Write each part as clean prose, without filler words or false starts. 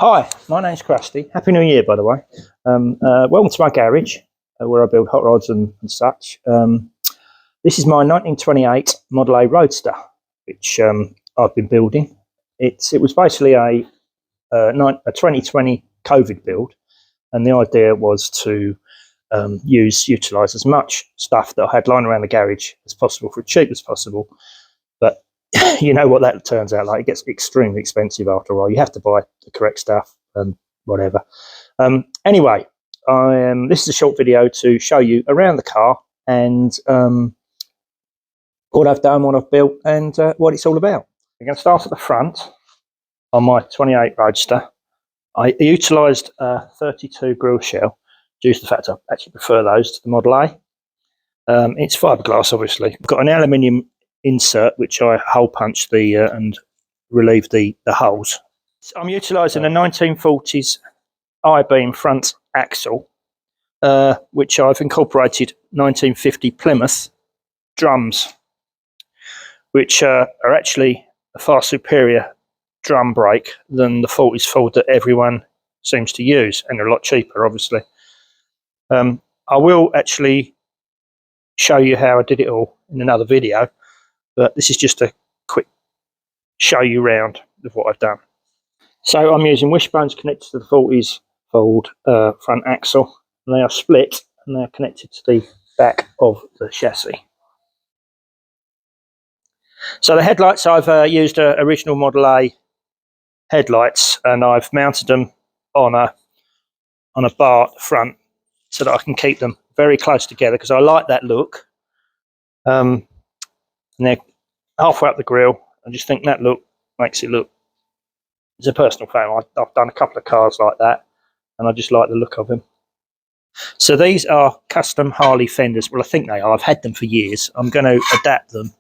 Hi, my name's Crusty. Happy New Year, by the way. Welcome to my garage, where I build hot rods and such. This is my 1928 Model A Roadster, which I've been building. It was basically a 2020 COVID build, and the idea was to utilise as much stuff that I had lying around the garage as possible for as cheap as possible. But you know what that turns out like. It gets extremely expensive after a while. You have to buy the correct stuff and whatever. Anyway, this is a short video to show you around the car and what I've done, what I've built, and what it's all about. We're going to start at the front on my 28 Roadster. I utilised a 32 grill shell due to the fact I actually prefer those to the Model A. It's fiberglass, obviously. I've got an aluminium insert which I hole punched and relieved the holes. So I'm utilising a 1940s I-beam front axle, which I've incorporated 1950 Plymouth drums, which are actually a far superior drum brake than the 40s Ford that everyone seems to use, and they're a lot cheaper, obviously. I will actually show you how I did it all in another video, but this is just a quick show you round of what I've done. So I'm using wishbones connected to the 40s Ford front axle, and they are split and they are connected to the back of the chassis. So the headlights, I've used original Model A headlights, and I've mounted them on a bar at the front so that I can keep them very close together because I like that look. And they're halfway up the grille. I just think that look makes it look. It's a personal favourite. I've done a couple of cars like that, and I just like the look of them. So these are custom Harley fenders. Well, I think they are. I've had them for years. I'm going to adapt them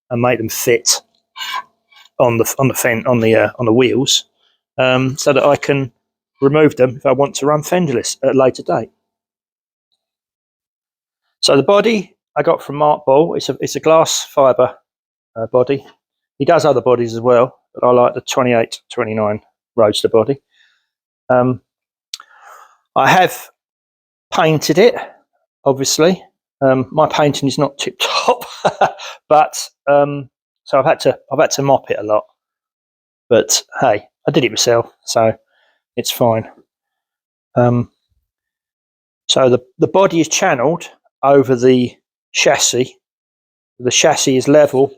and make them fit on the wheels, so that I can remove them if I want to run fenderless at a later date. So the body I got from Mark Ball. It's a glass fibre body. He does other bodies as well, but I like the 28-29 Roadster body. I have painted it, obviously. My painting is not tip top, but so I've had to mop it a lot. But hey, I did it myself, so it's fine. So the body is channeled over the chassis. The chassis is level,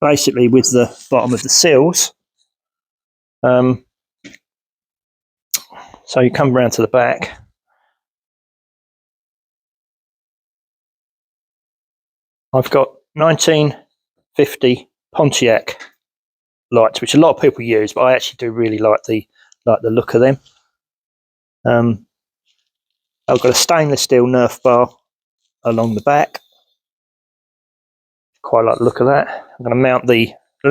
basically, with the bottom of the seals. So you come round to the back. I've got 1950 Pontiac lights, which a lot of people use, but I actually do really like the look of them. I've got a stainless steel Nerf bar along the back. Quite like the look of that. I'm going to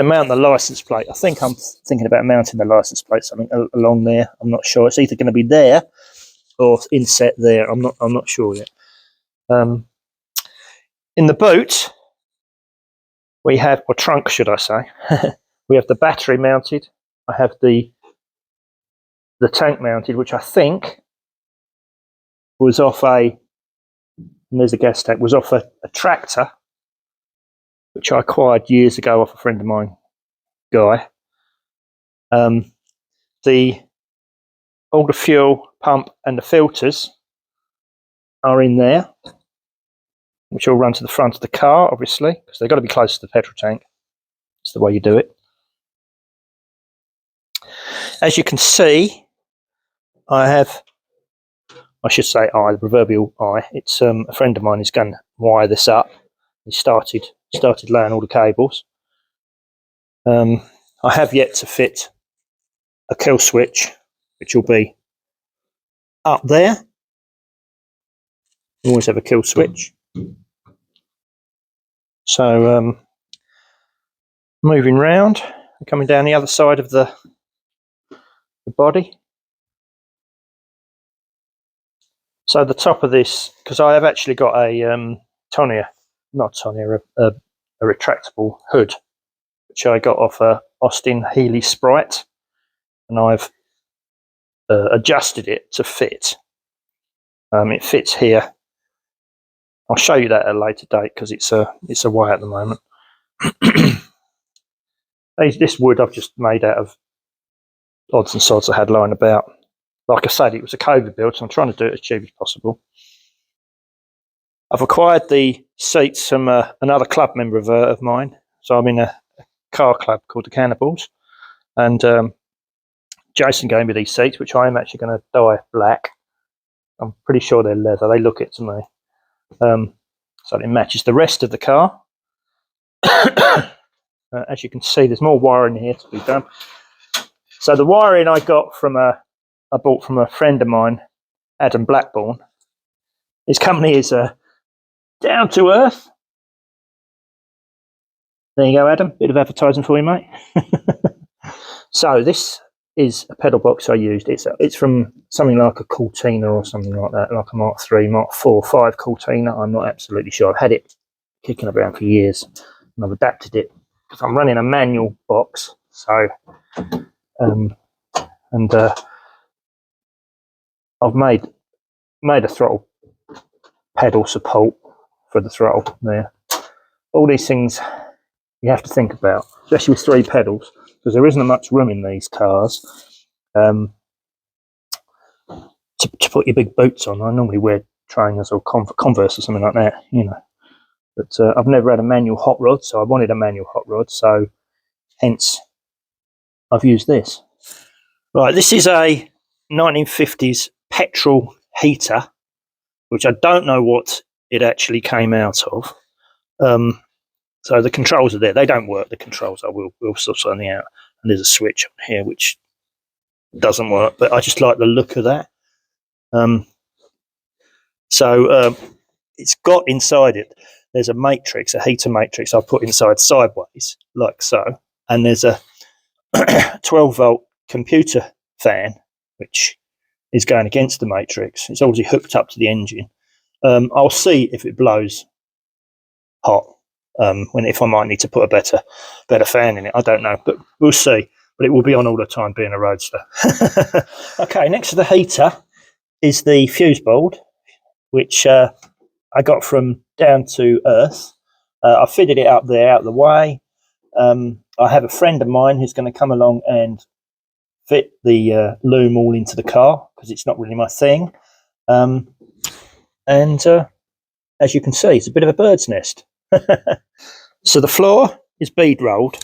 mount the license plate. I think I'm thinking about mounting the license plate something along there. I'm not sure. It's either going to be there or inset there. I'm not sure yet. In the boot, we have, or trunk, should I say? We have the battery mounted. I have the tank mounted, which I think was off and there's a gas tank, was off a tractor, which I acquired years ago off a friend of mine, Guy. All the fuel pump and the filters are in there, which all run to the front of the car, obviously, because they've got to be close to the petrol tank. It's the way you do it. As you can see, the proverbial eye. It's a friend of mine is going to wire this up. He started laying all the cables. I have yet to fit a kill switch, which will be up there. You always have a kill switch. So moving round, coming down the other side of the body. So the top of this, because I have actually got a retractable hood, which I got off a Austin Healey Sprite, and I've adjusted it to fit. It fits here. I'll show you that at a later date because it's away at the moment. This wood I've just made out of odds and sods I had lying about. Like I said, it was a COVID build, so I'm trying to do it as cheap as possible. I've acquired the seats from another club member of mine. So I'm in a car club called the Cannibals, and Jason gave me these seats, which I am actually going to dye black. I'm pretty sure they're leather. They look it to me. So it matches the rest of the car. As you can see, there's more wiring here to be done. So the wiring I got from I bought from a friend of mine, Adam Blackburn. His company is Down to Earth. There you go, Adam. Bit of advertising for you, mate. So this is a pedal box I used. It's from something like a Cortina or something like that, like a Mark 3, Mark 4, 5 Cortina. I'm not absolutely sure. I've had it kicking around for years, and I've adapted it because I'm running a manual box. So, I've made a throttle pedal support for the throttle there. All these things you have to think about, especially with 3 pedals, because there isn't much room in these cars to put your big boots on. I normally wear trainers or Converse or something like that, you know. But I've never had a manual hot rod, so I wanted a manual hot rod, so hence I've used this. Right, this is a 1950s petrol heater, which I don't know what it actually came out of. So the controls are there. They don't work, the controls. We'll still sort them out. And there's a switch on here which doesn't work, but I just like the look of that. It's got inside it, there's a matrix, a heater matrix I put inside sideways, like so. And there's a 12-volt computer fan, which is going against the matrix. It's obviously hooked up to the engine. I'll see if it blows hot. If I might need to put a better fan in it, I don't know, but we'll see. But it will be on all the time, being a Roadster. Okay, next to the heater is the fuse board, which I got from Down to Earth. I fitted it up there, out of the way. I have a friend of mine who's going to come along and fit the loom all into the car, because it's not really my thing. As you can see, it's a bit of a bird's nest. So the floor is bead rolled,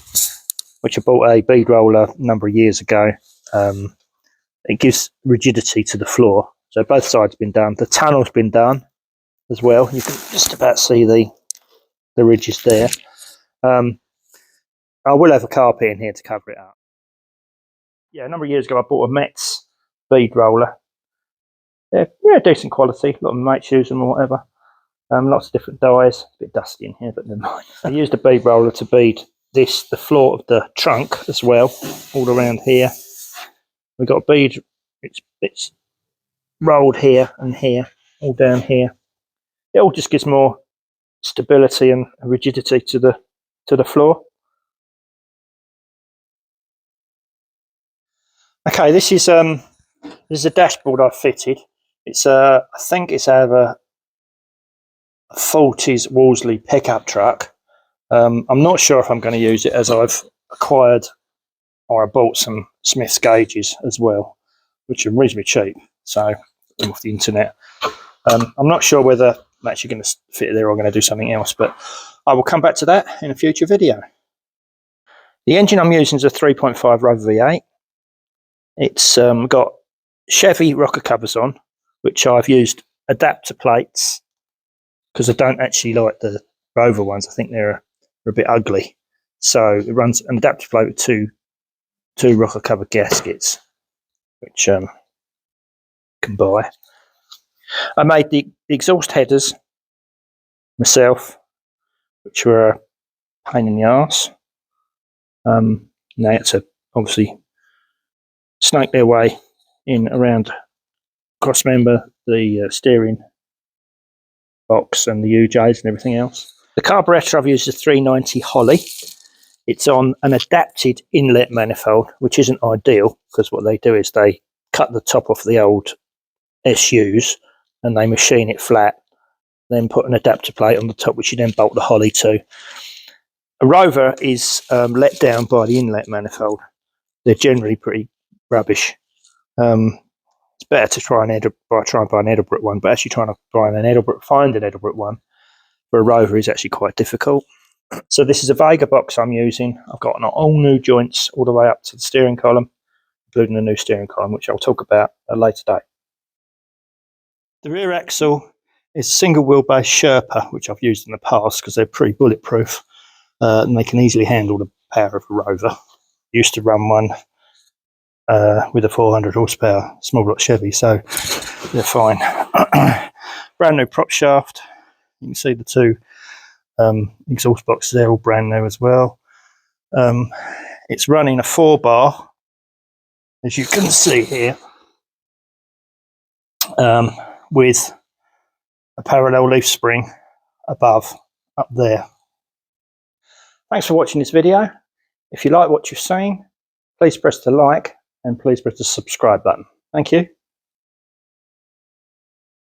which I bought a bead roller a number of years ago. It gives rigidity to the floor. So both sides have been done. The tunnel's been done as well. You can just about see the ridges there. I will have a carpet in here to cover it up. Yeah, a number of years ago I bought a Metz bead roller. They're decent quality. A lot of my mates use them or whatever. Lots of different dyes. A bit dusty in here, but never mind. I used a bead roller to bead the floor of the trunk as well, all around here. We've got a bead. It's rolled here and here, all down here. It all just gives more stability and rigidity to the floor. Okay, this is a dashboard I've fitted. It's I think it's out of a 40s Wolseley pickup truck. I'm not sure if I'm going to use it, as I've acquired, or I bought some Smith's gauges as well, which are reasonably cheap, so I'm off the internet. I'm not sure whether I'm actually going to fit it there or I'm going to do something else, but I will come back to that in a future video. The engine I'm using is a 3.5 Rover V8. It's got Chevy rocker covers on, which I've used adapter plates, because I don't actually like the Rover ones. I think they're a bit ugly. So it runs an adapter plate with two rocker cover gaskets, which can buy. I made the exhaust headers myself, which were a pain in the arse. They had to obviously snake their way in around cross-member the steering box and the UJs and everything else. The carburetor I've used is a 390 Holly. It's on an adapted inlet manifold, which isn't ideal because what they do is they cut the top off the old SUs and they machine it flat, then put an adapter plate on the top, which you then bolt the Holly to. A Rover is let down by the inlet manifold. They're generally pretty rubbish. It's better to try and buy an Edelbrook one, but actually trying to find an Edelbrook one for a Rover is actually quite difficult. So this is a Vega box I'm using. I've got all new joints all the way up to the steering column, including the new steering column, which I'll talk about at a later date. The rear axle is a single wheelbase Sherpa, which I've used in the past because they're pretty bulletproof and they can easily handle the power of a Rover. Used to run one with a 400 horsepower small block Chevy, so they're fine. Brand new prop shaft. You can see the two exhaust boxes, they're all brand new as well. It's running a 4-bar, as you can see here, with a parallel leaf spring up there. Thanks for watching this video. If you like what you've seen, please press the like and please press the subscribe button. Thank you.